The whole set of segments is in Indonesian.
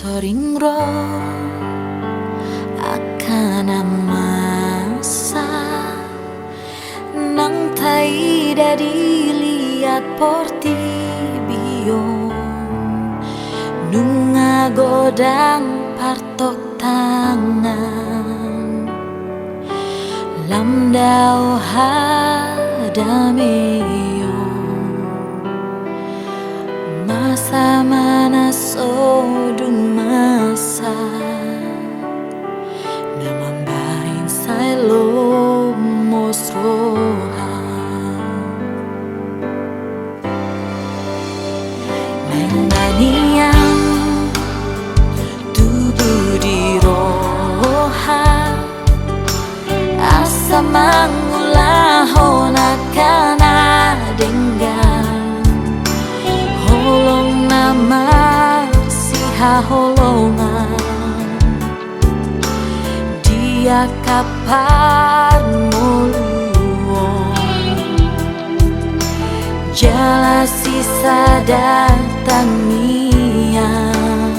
Soring ro akan masa nang tai dari liat porti biong nunga godang partok tangan lamdau hadameo masa mana sodung masa namambahin say lomos roha nangganiang tubuh di roha asa mangulaho nakana denggan holong nama siha holongan dia kapan muluon jala sisa datang niang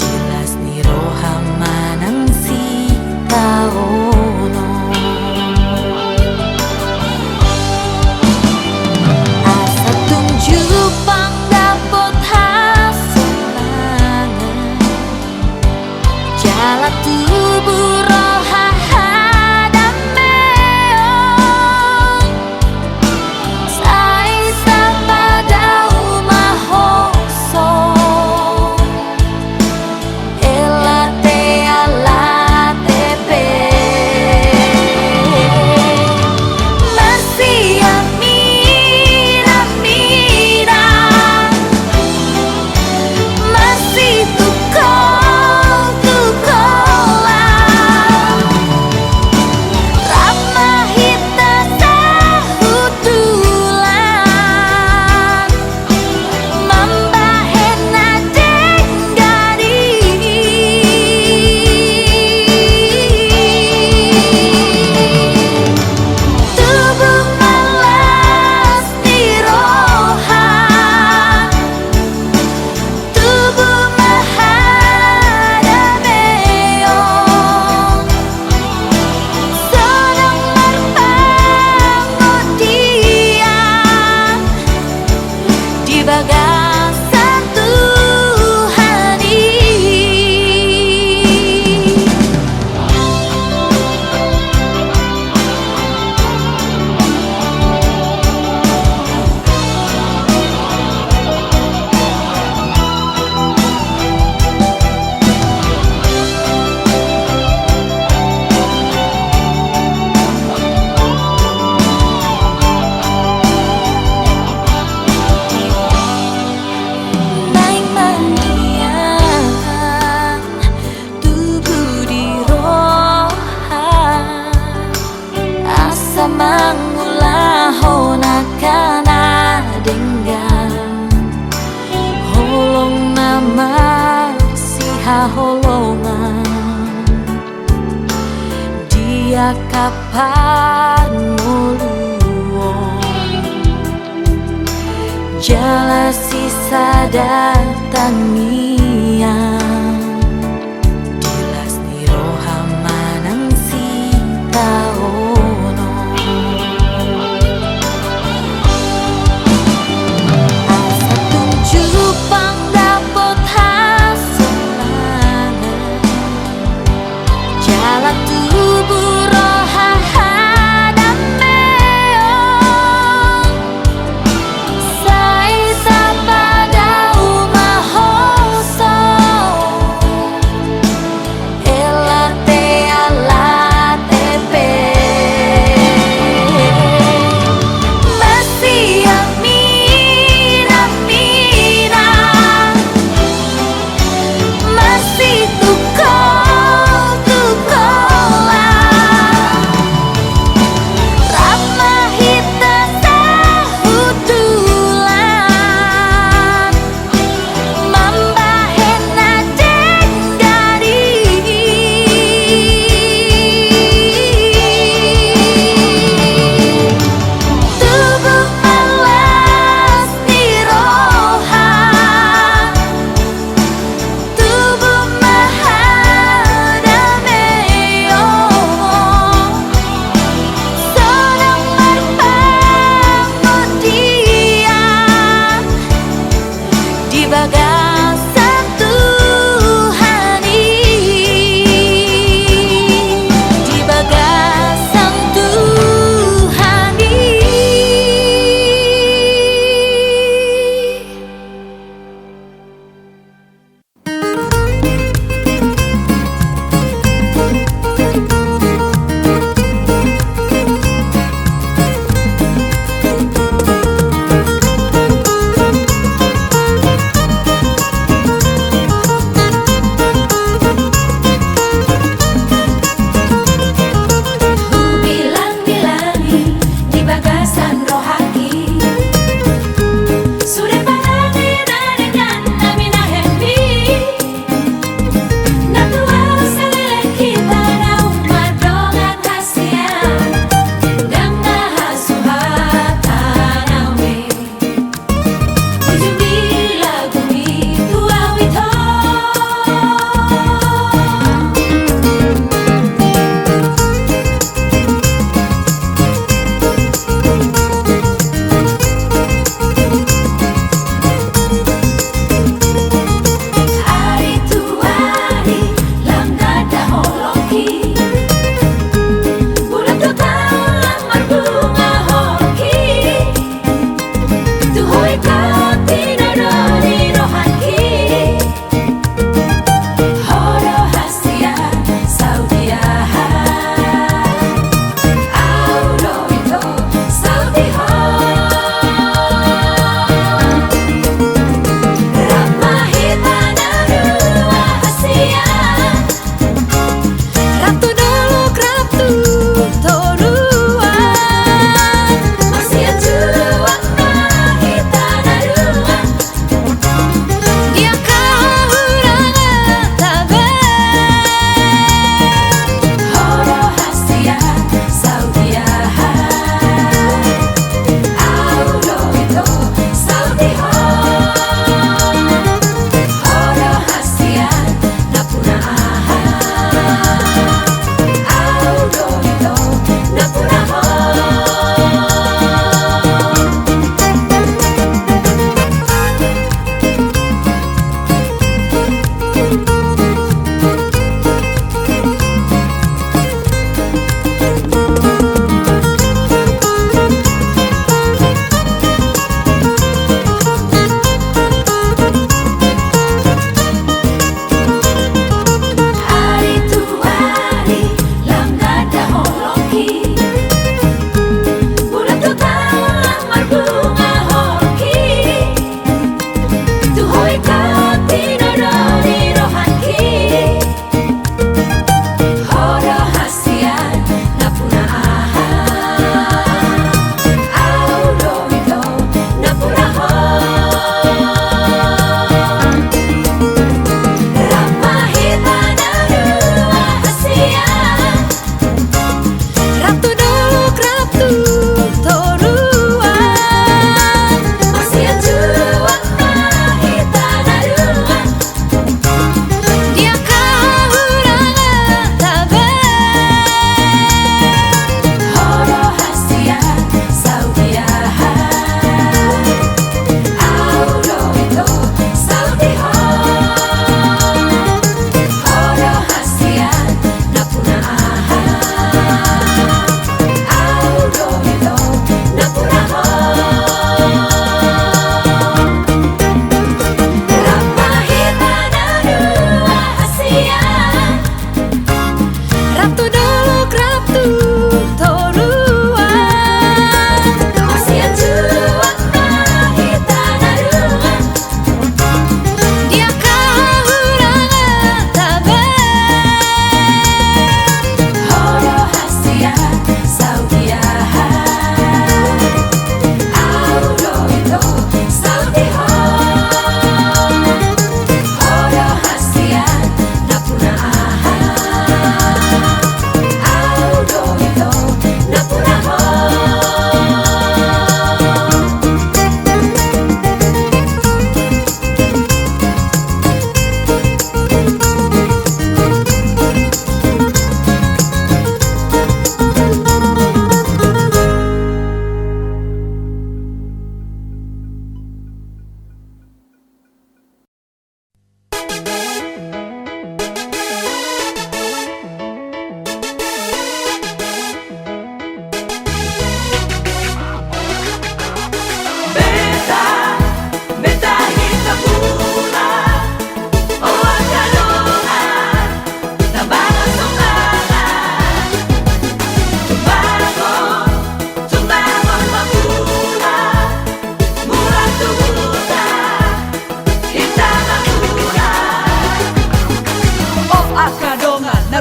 jelas ni roha manang si taono asa tunjuk pang dapot hasangan jala tubuh roha hadameon sai sapadau mahoso elate alate pe masih mira mira masih bagasan Tuhani mangulaho nakana denggan holong nama siha holongan dia kapan muluon jala sisa datang niang jelas ni roha manang si tao tubuh roha hadameon sai sapadau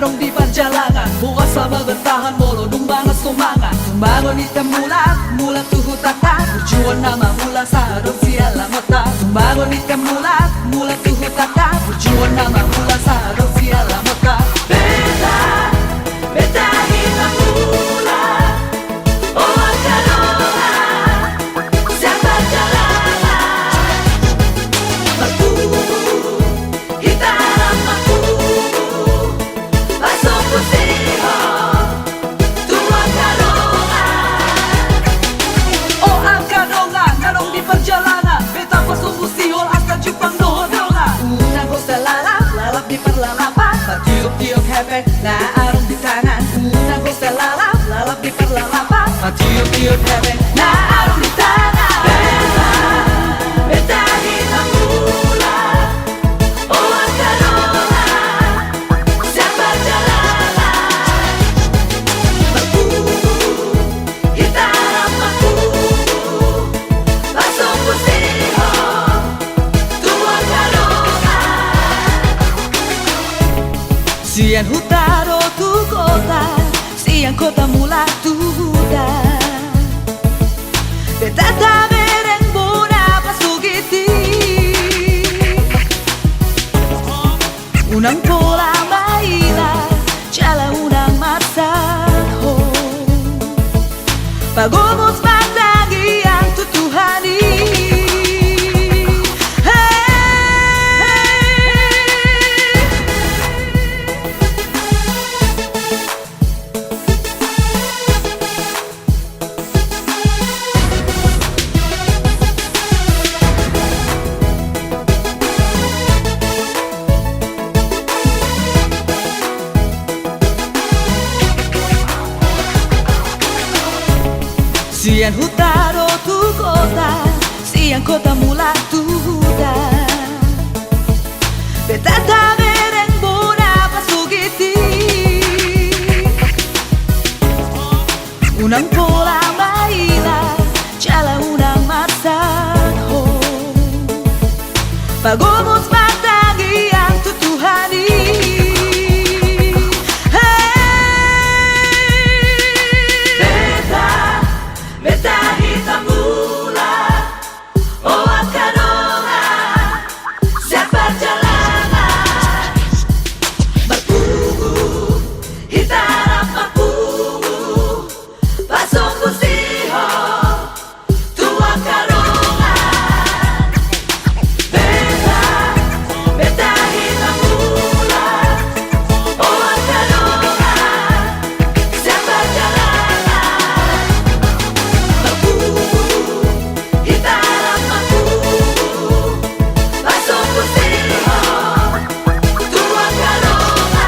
Narong di perjalanan, bukas sama bertahan molo numbangan semangat. Tumbangon ikan mulat tuhu tata, berjuang nama mula sarong siala mata. Tumbangon ikan mulat tuhu tata, berjuang nama mula sarong siala mata. Beta, beta hitam mula, oh akarola, siapa jalanan. Aku, kita ramaku, pasok pusiho, tua akarola. Oh akarola, narong di perjalanan, beta pasok pusiho, akan jupang dohodona. Unang ko sa lalap di perlalapan, patiup-tiup hepe, na arong di tangan. Unang ko sa lalap di perlalapan, patiup-tiup hepe, na arong di tangan. Beta, beta hitam mula, oh akarola, siapa jalanan. Aku, kita ramaku, pasok pusiho, tua akarola. Siang hutaro tu kota, siang kota mula tu huda. Beta tabereng bona pasugiti, unang pola maila, chala unang marsaho. Pagomos matagi ang tutuhani. Siang hutaro tu kota, siang kota mula tu huda. Beta tabereng bona pasugiti, unang pola maila, chala unang marsaho. Pagomos matagi ang tutuhani. Beta hitam mula, oh akarola, siapa jalanan. Berpugu, hitam berpugu, pasok pusiho, tua akarola. Beta, beta hitam mula, oh akarola, siapa jalanan. Kita ramaku, pasok pusiho, tua akarola.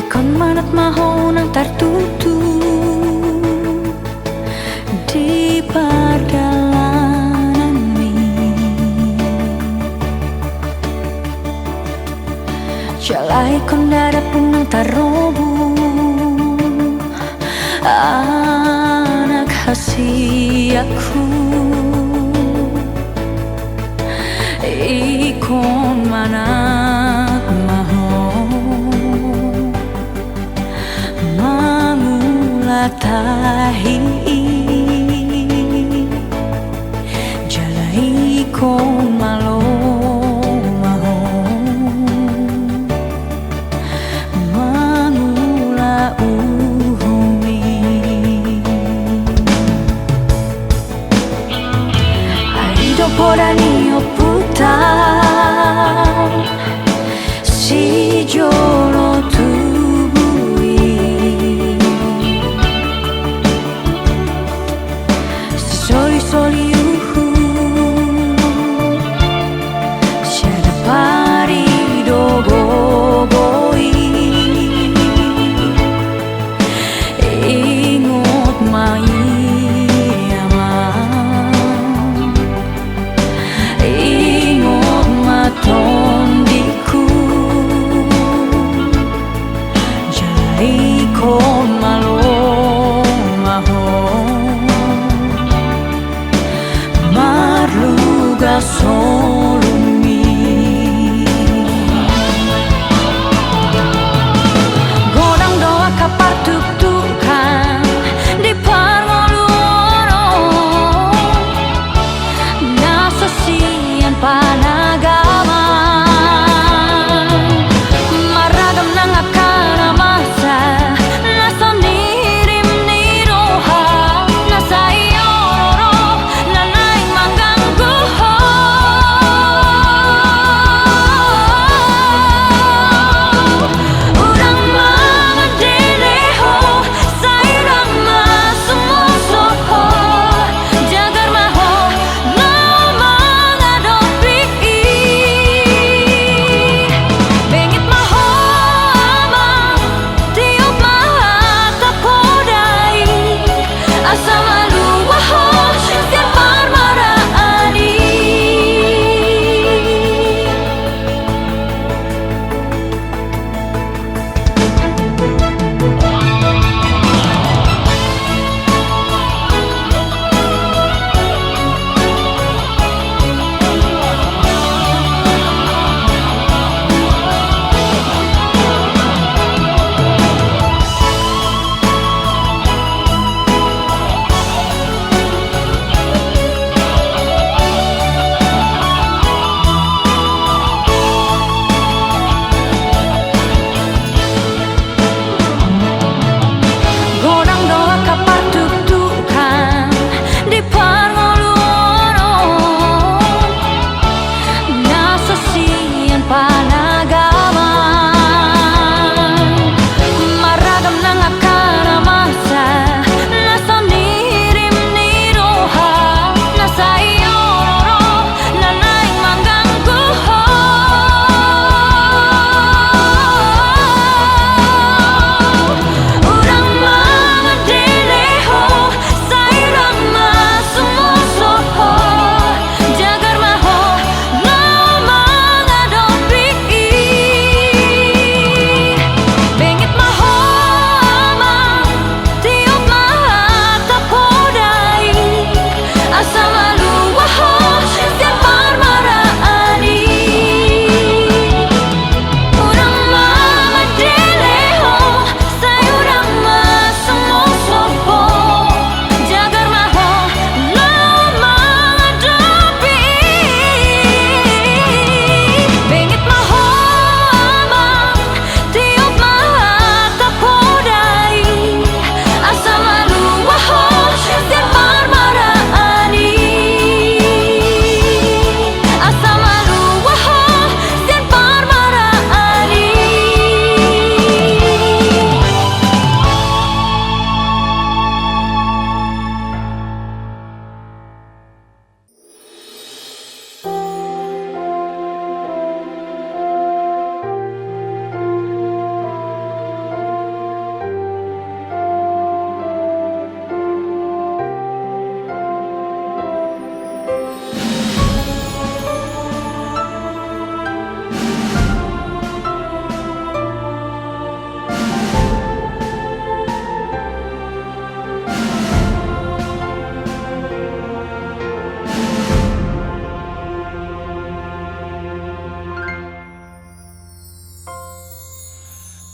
Kon manat maho nang tartutu di perjalanan mi. Jalai kon dada pun nang tarobu anak hasiaku. Ikon manat maho mangulatahi jalai kon malo maho mangula uhumi. Aido porani oputa si jolo tubui si soli soli uhu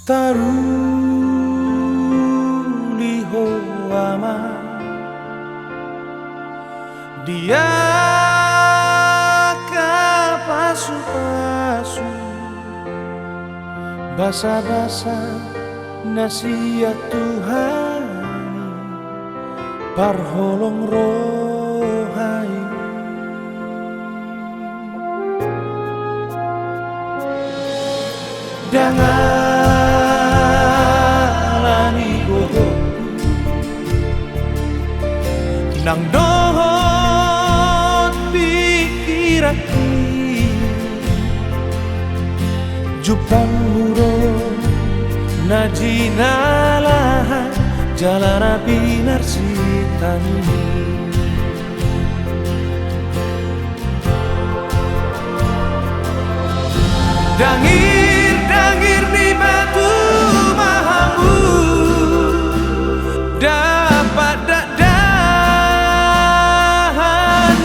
Taruliho ama dia kapasu-pasu basa-basa nasihat Tuhan parholong rohai dangalani bodoh nang dohot pikiraki jupang muro najinalah jalan api narsitani dangir di batu mahamu dapat dahan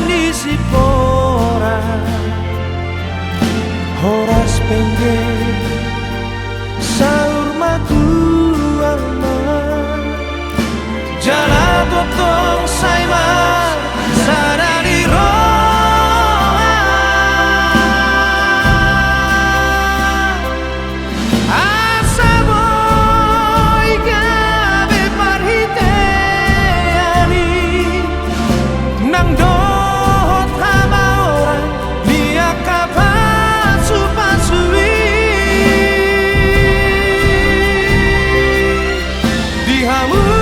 di sipora horas penggel saur matu jala totong saima sadari roa asa boy gabe parhiteani nang dohot hama orang dia kapasu-pasui dihamu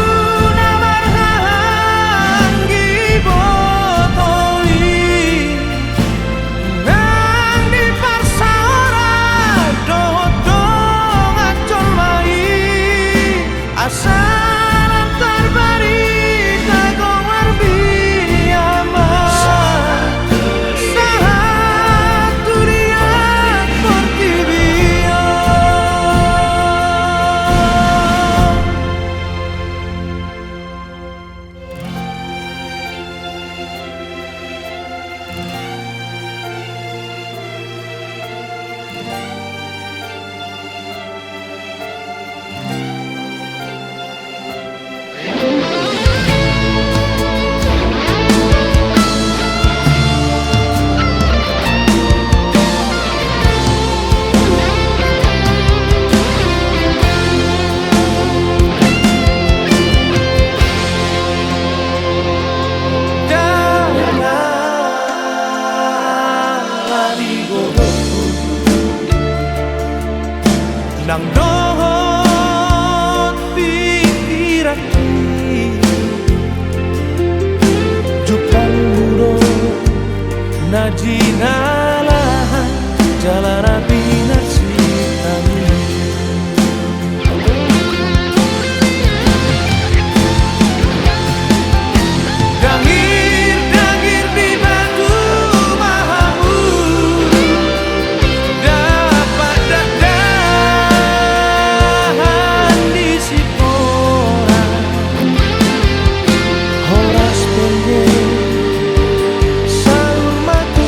nang dohot pikiraki jupang muro najinalah jalan api narsitani dangir di batu mahamu dapat dahan di sipora horas penggel saur matu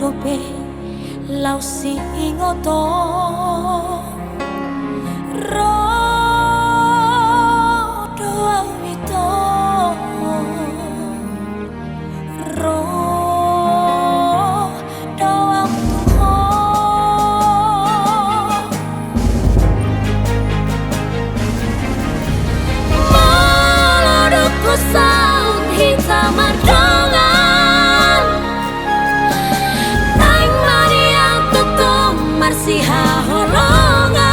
kope lau si ingoto rodo awito rodo awito malodoko saun hitam ardongan nang mariang tutum marsiha holongan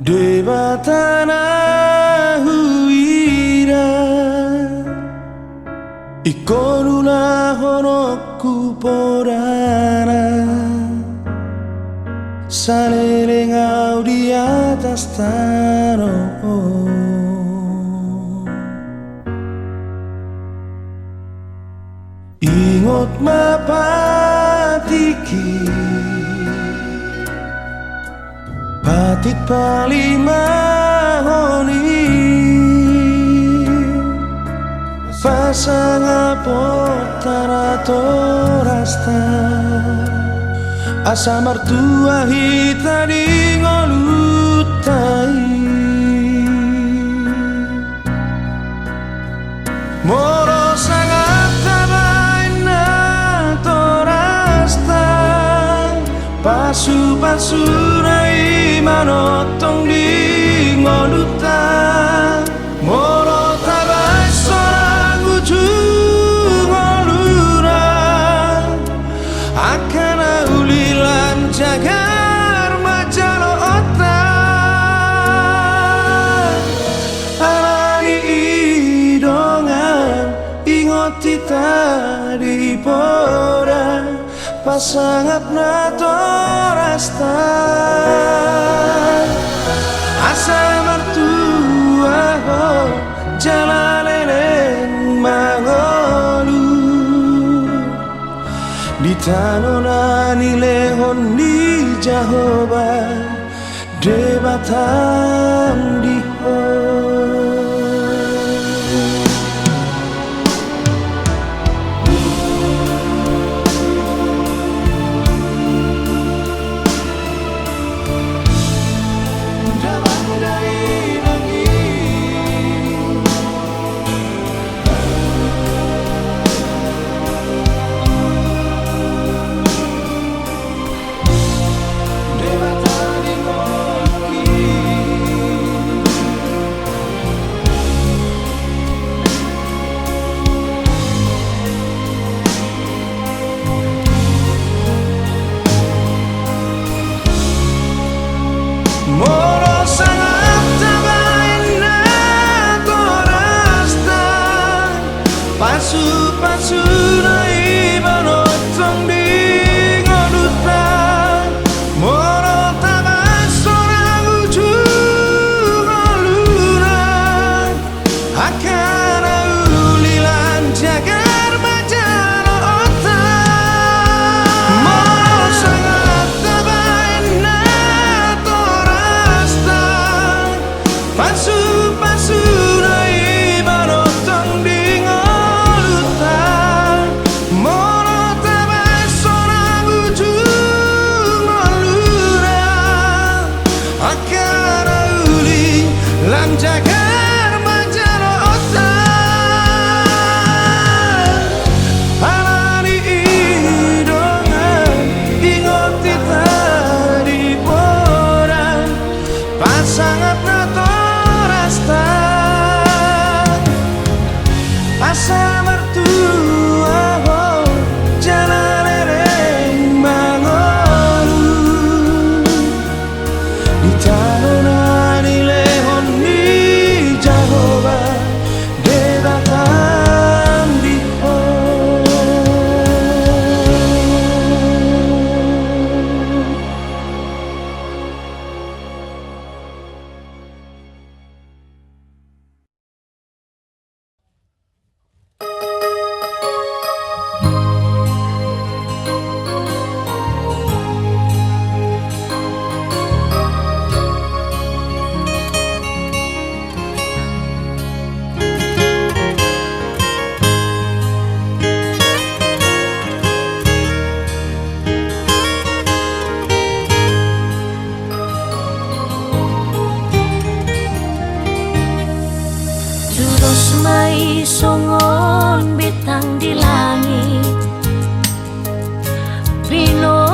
debatana huira ikonuna honoku porana saling di atas tanah. Ingot mapatiki patit palimahoni pasang apotara torasta asa mertua hita di ngolutai moro sangat tabaina torasta pasu-pasu rai manotong di ngolutai moro tabai sorang ujung ngolurang akan ulilan jagar macalo otak alani idongan ingoti tadi pora pasangat natorasta asa mertua ho jalalelen mangolu di tanonani lehon di jahoba debatam di ho. Pasu-pasu nai manotong di ngolutan moro taban sorang ujung ngolurang akan ulilan jagar majalo otak moro sangat taban natorasta pasu-pasu nai manotong di jagar majaro otak alani idongan ingoti tadi porang pasangat natorasta asa mertua ho jalaleleng mangolu di tanonani lehon Jehovah debatang di ho. Mai songon bintang di langit Vino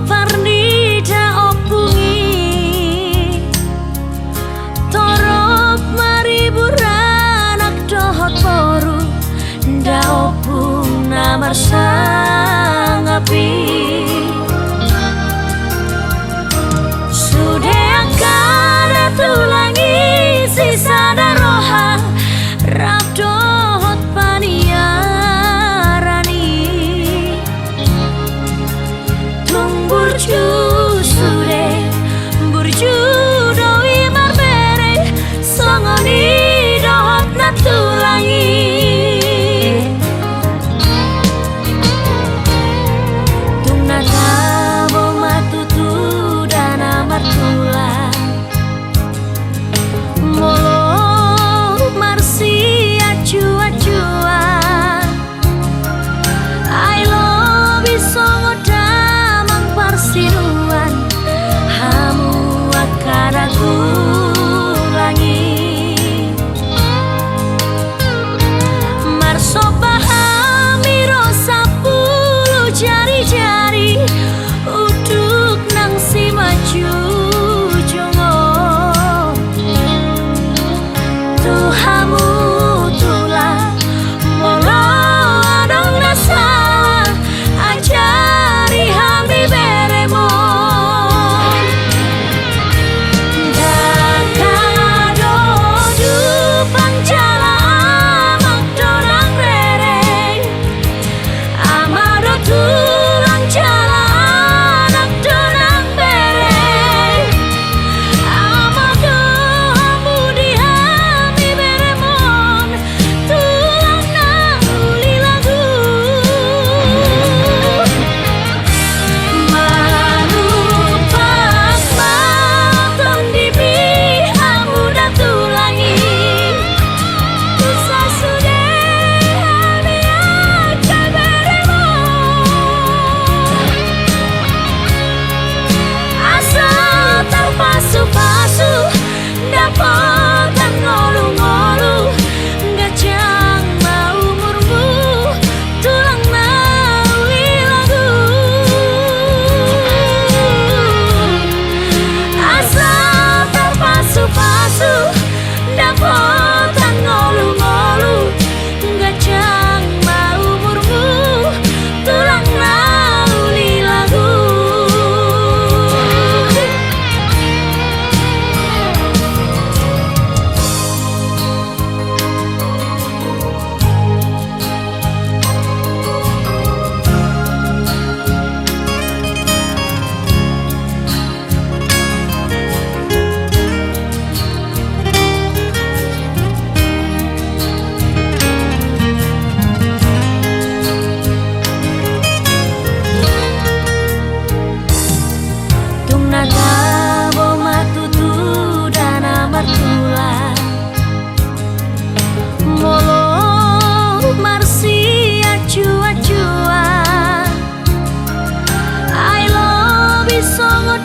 parnija opungi Torop mari buranak dohot poru Nda opung namar sangapi Sudah akan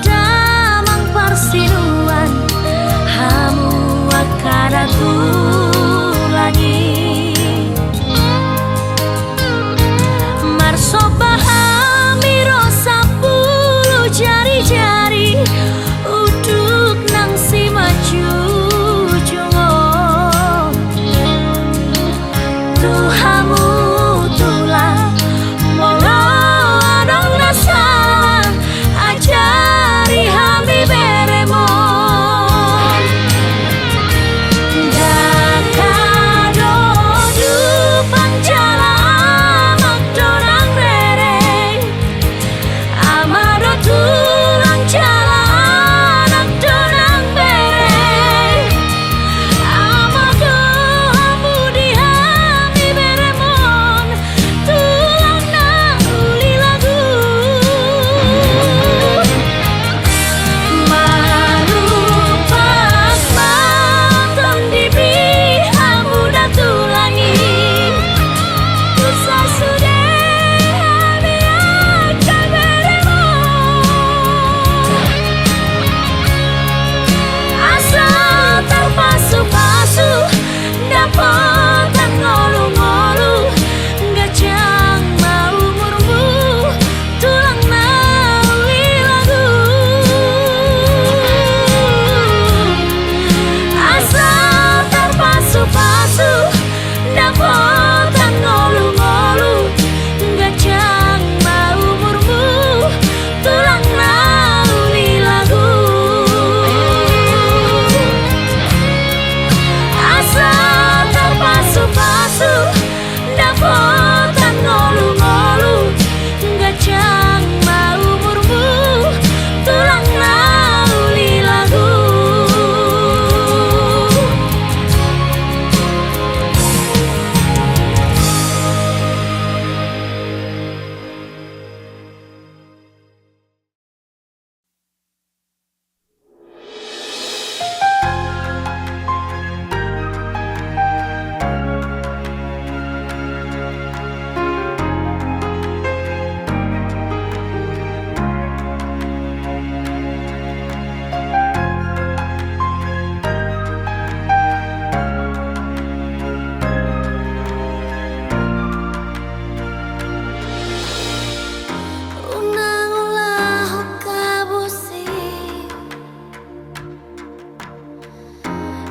damang persinuan hamu akan aku lagi marsoba amiro sapuluh jari-jari uduk nang si maju jongo tuhamu tulah molo adong nasalah ajari hami beremon dakado dupang jala amak dorang rere amado tulang jala anak dorang bere amado hamu dihami beremon tulang na uli lagu malupak mantan dibi hamu datulangi usah sudah hami akan beremon asal terpasu-pasu dapotan ngolu-ngolu gajang mau murmu tulang nauli lagu asal terpasu-pasu dapotan ngolu-ngolu gajang mau murmu tulang nauli lagu asal terpasu-pasu dapotan ngolu-ngolu gajang mau murmu tulang nauli lagu unang ulah kabusi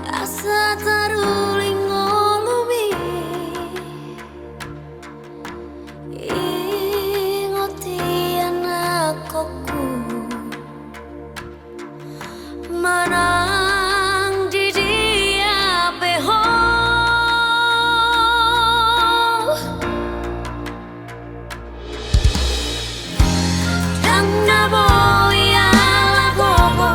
asa taruling ngolumi ingoti anak koku manang di dia beho dang naboy ala gogo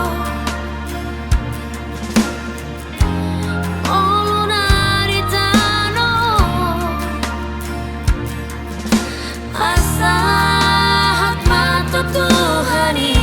olu naritano asahat matutuhani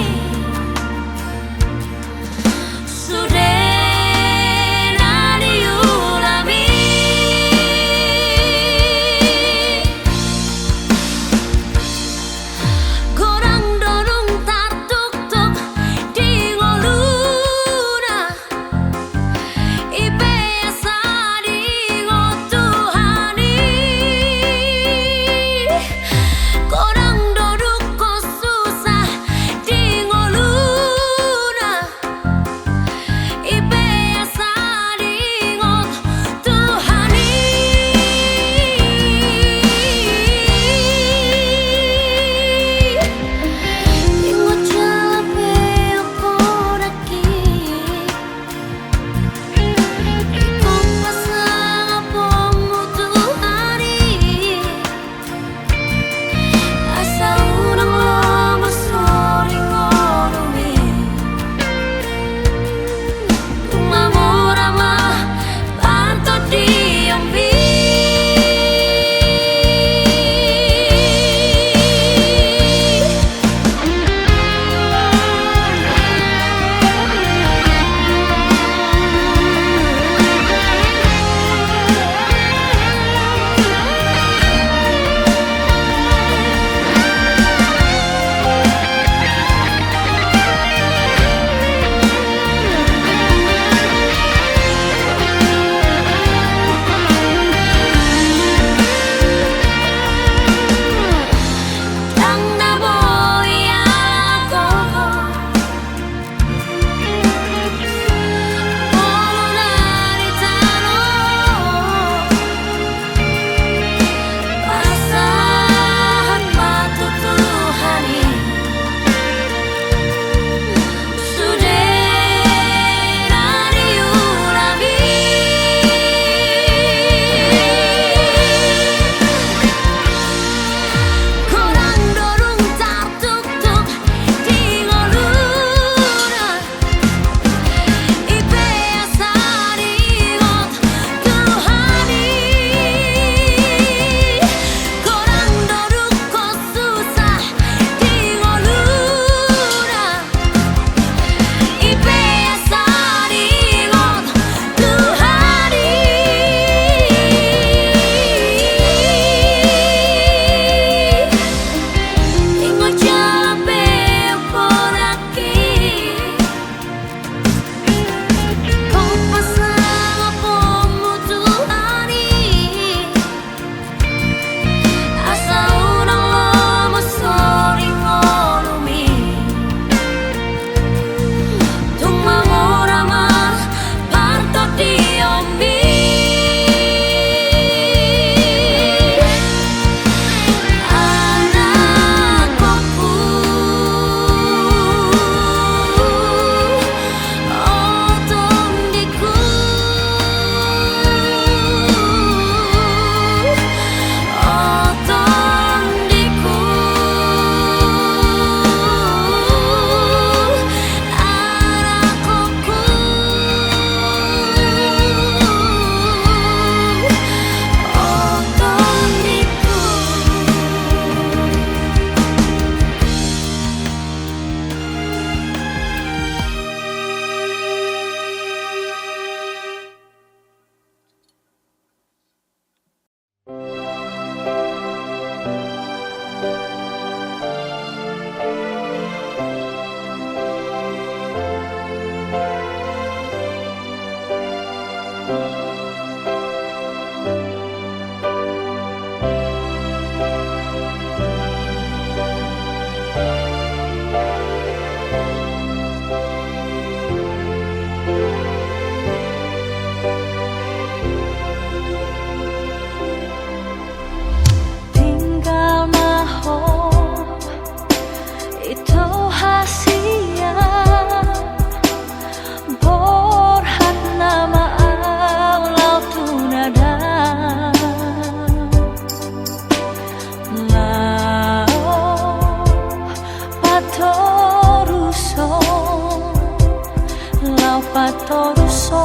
patoruso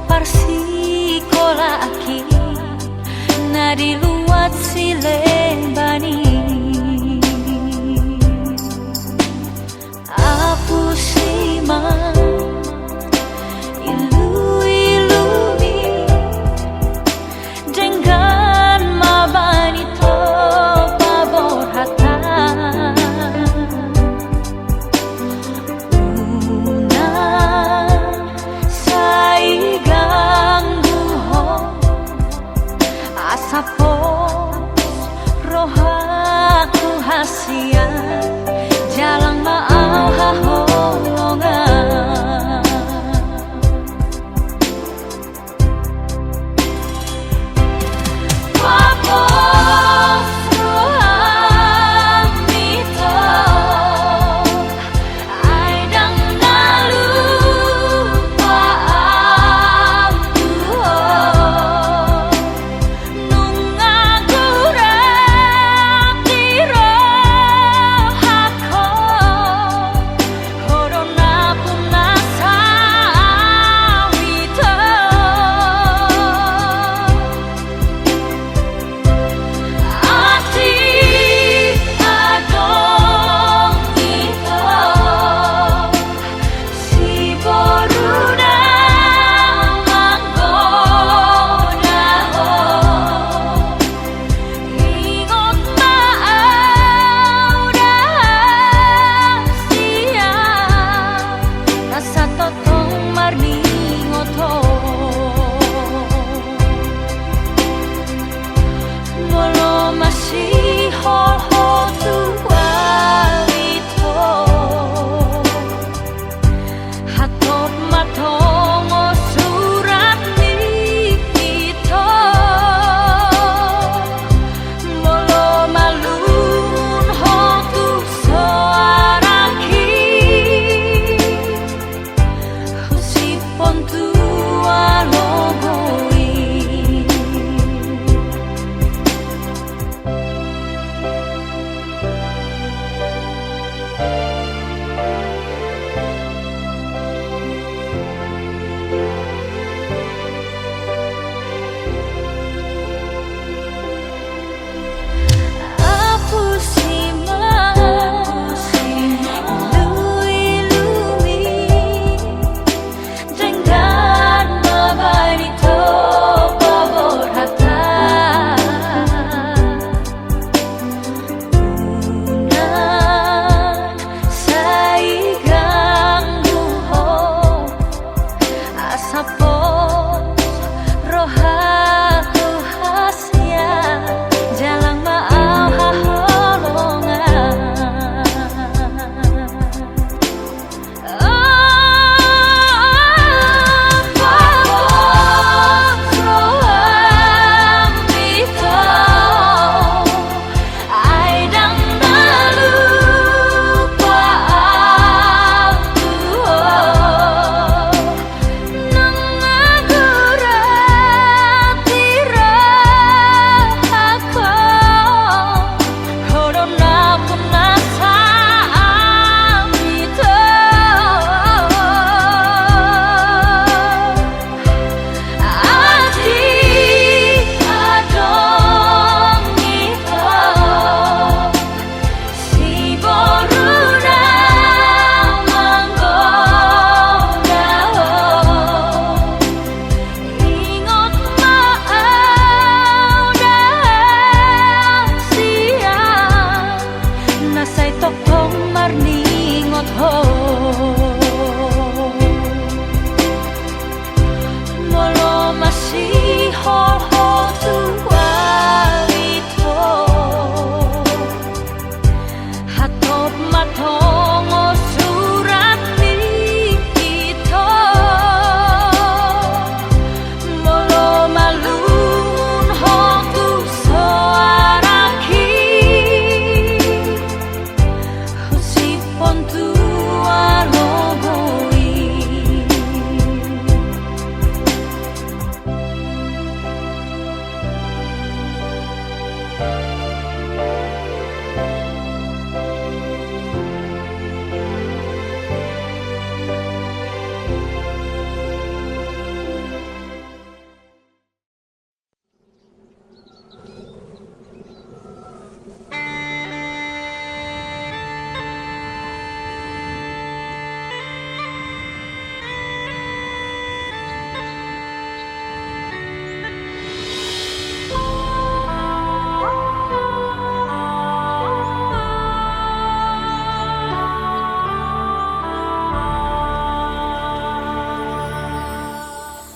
parsikola aki nadi luat sileng bani apu siman ilu-ilumi dengan mabani to paborhatan unan saigang duho asapos rohaku hasian jalang maau haholongan papos rohang mito aidang nalupa ang duho nung agurang tiro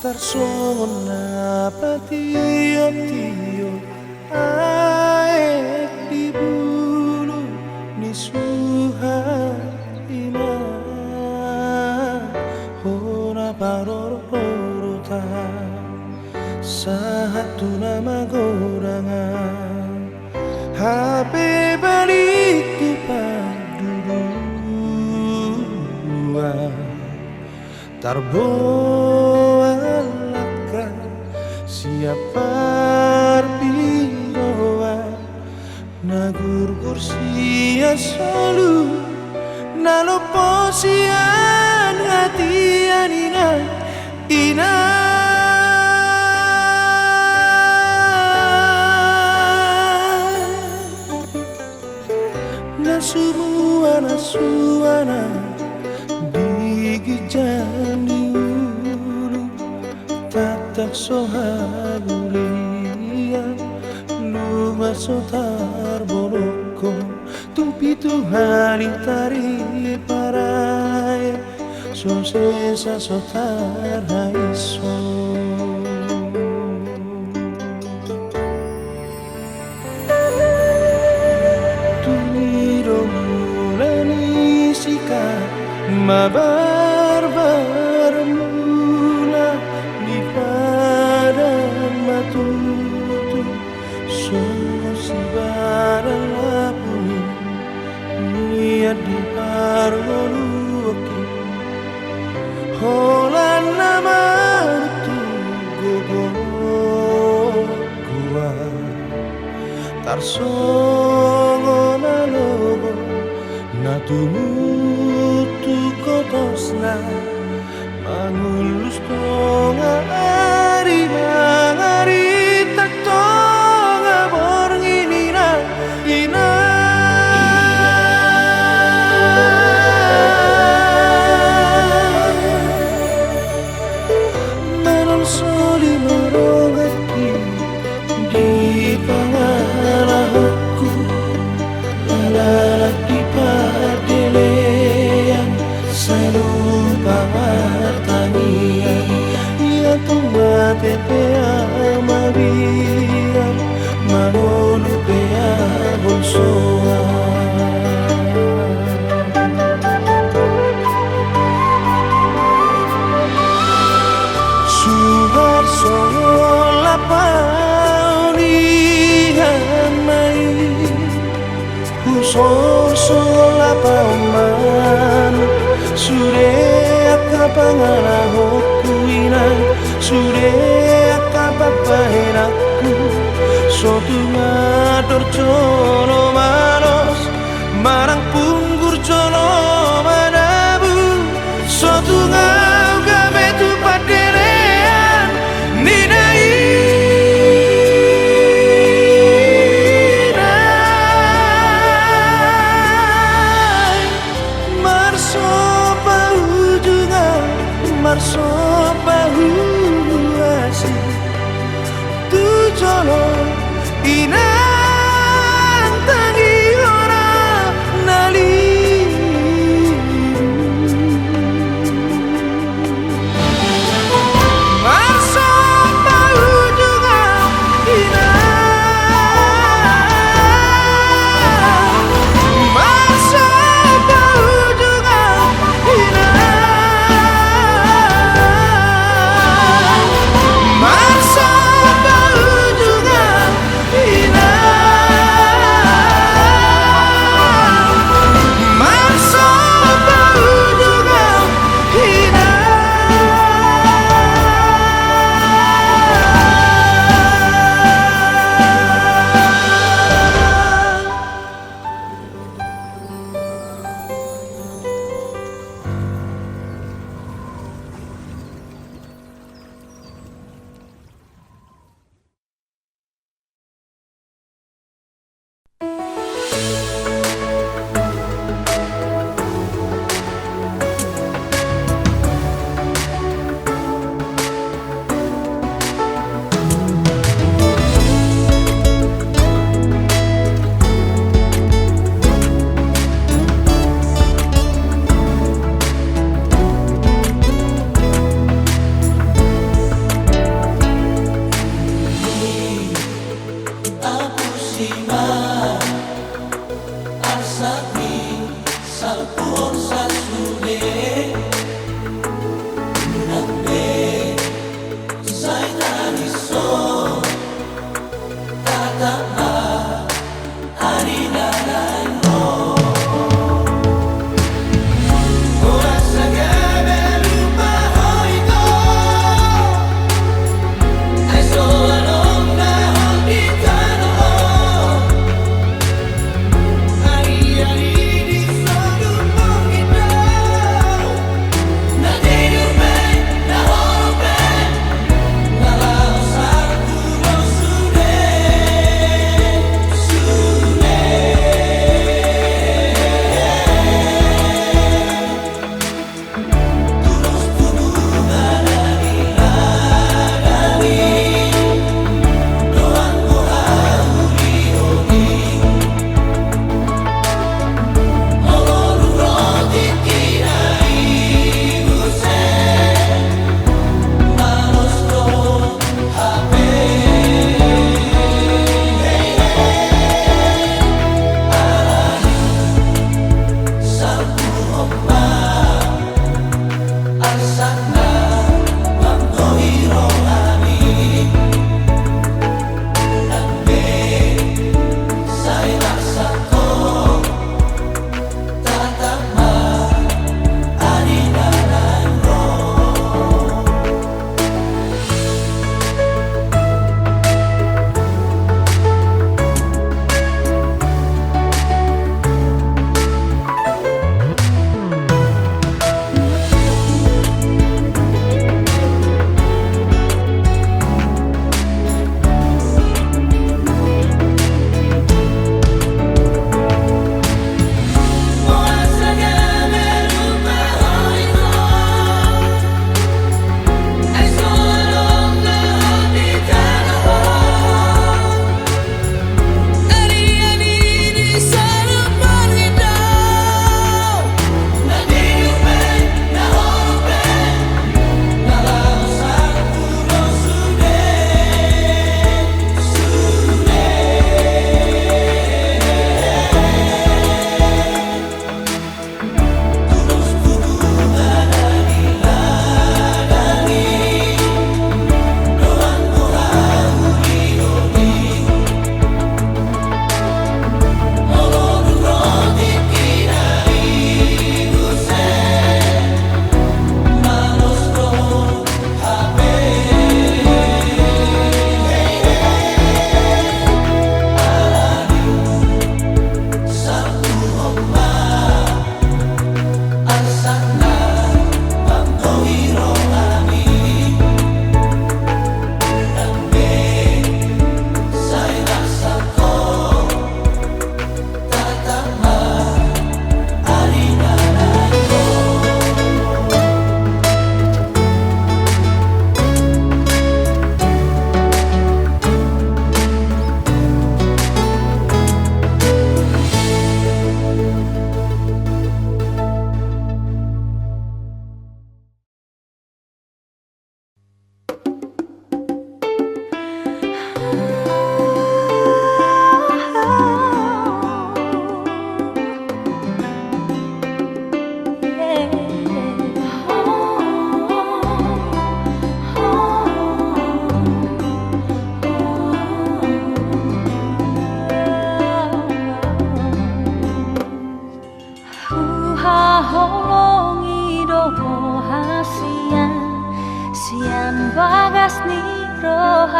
Tarsona patio-tio aek di bulu ni suhaina hona parorota satu nama gorangan HP balik di paduluan tarboalaka siapa piroa nagur kursia solu nalo posian hati anina ina nasuana digijani ulu tatak sohalulia luma sotar boloko tumpi tuhari tari parai so sesa sotar haiso mabar-bar mula di padang matutu songo si barang lapuni niat di pargoluaki holan nama tu gogo gua tarsongo nalogo natumutu kotosna mangulus tonga ari mangari tak tonga bornginina ina manon soli marongaki di pangalahku lalaki padelean saya lupa martania ia tomate pea mabia manonu pea bolsoa suhar sola paunihan mai sola pauman sure akapangala hokuinan sure akapapahenaku sotu ngador jono manos marang punggur jono manabu sotu ngau gabe tu paderean ninai marso bahu asih tujono inang tangi ora nali marso bahu juga inang marso bahu juga inang Marsa baru juga inang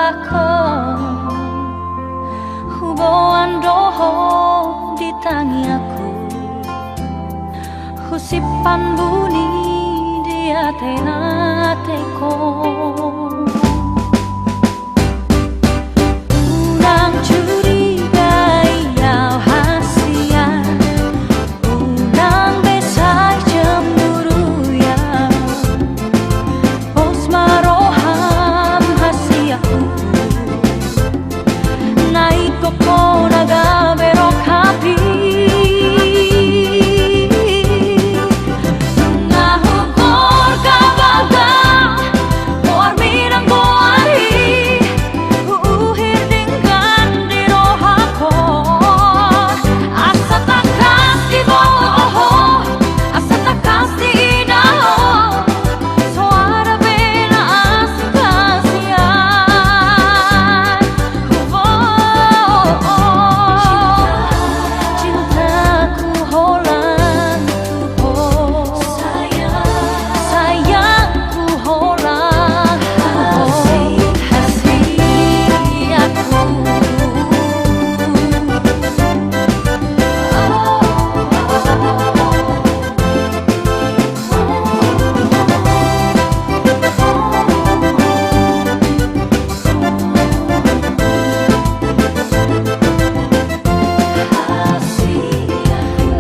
lakon Huboan doho di tangi aku Husipan bunyi di hati-hatiku Unang curigai yau hasian Unang besai cemburu ya Pos maroham hasiaku Naik koko naga berok hapi Nahukor kabaga Muar minang boari Uuhir dingkan di rohakor Asa takas di boho Asa takas di idaho Suara bena asing kasihan Cintaku holang tuho Sayangku holang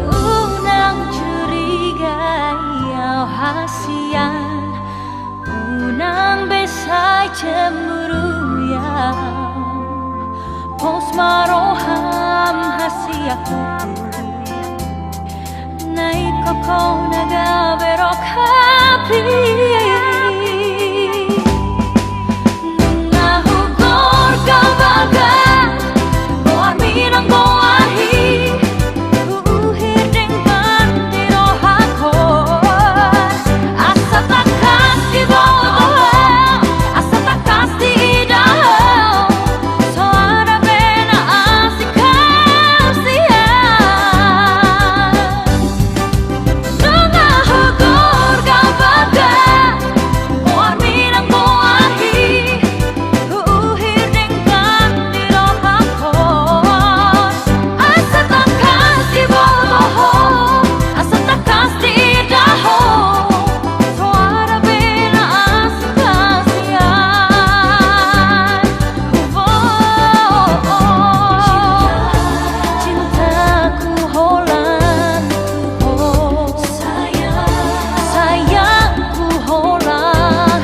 Unang curigai yau hasian Unang besai cemburu ya Pos maroham hasiaku Naik koko naga berok hapi Nahukor kabaga Boar minang boahi Uuhir dingkan di rohakor Asa takas di bawah Asa takas di idaho Suara bena asing kasihan Nahukor kabaga Boar minang boahi Uuhir dingkan di rohakor Asa takas di bawah Asa takas di idaho Suara bena asing kasihan Cintaku holang tuho Sayangku holang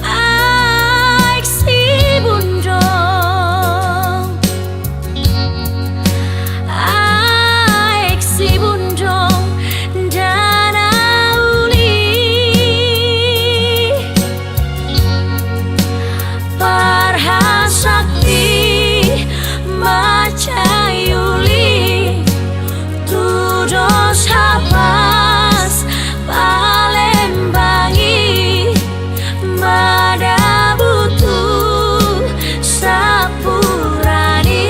Aik si bunjong Aik si bunjong Dana uli Parhasakti Macayuli Tudos hapas Palembangi Mada butuh sapurani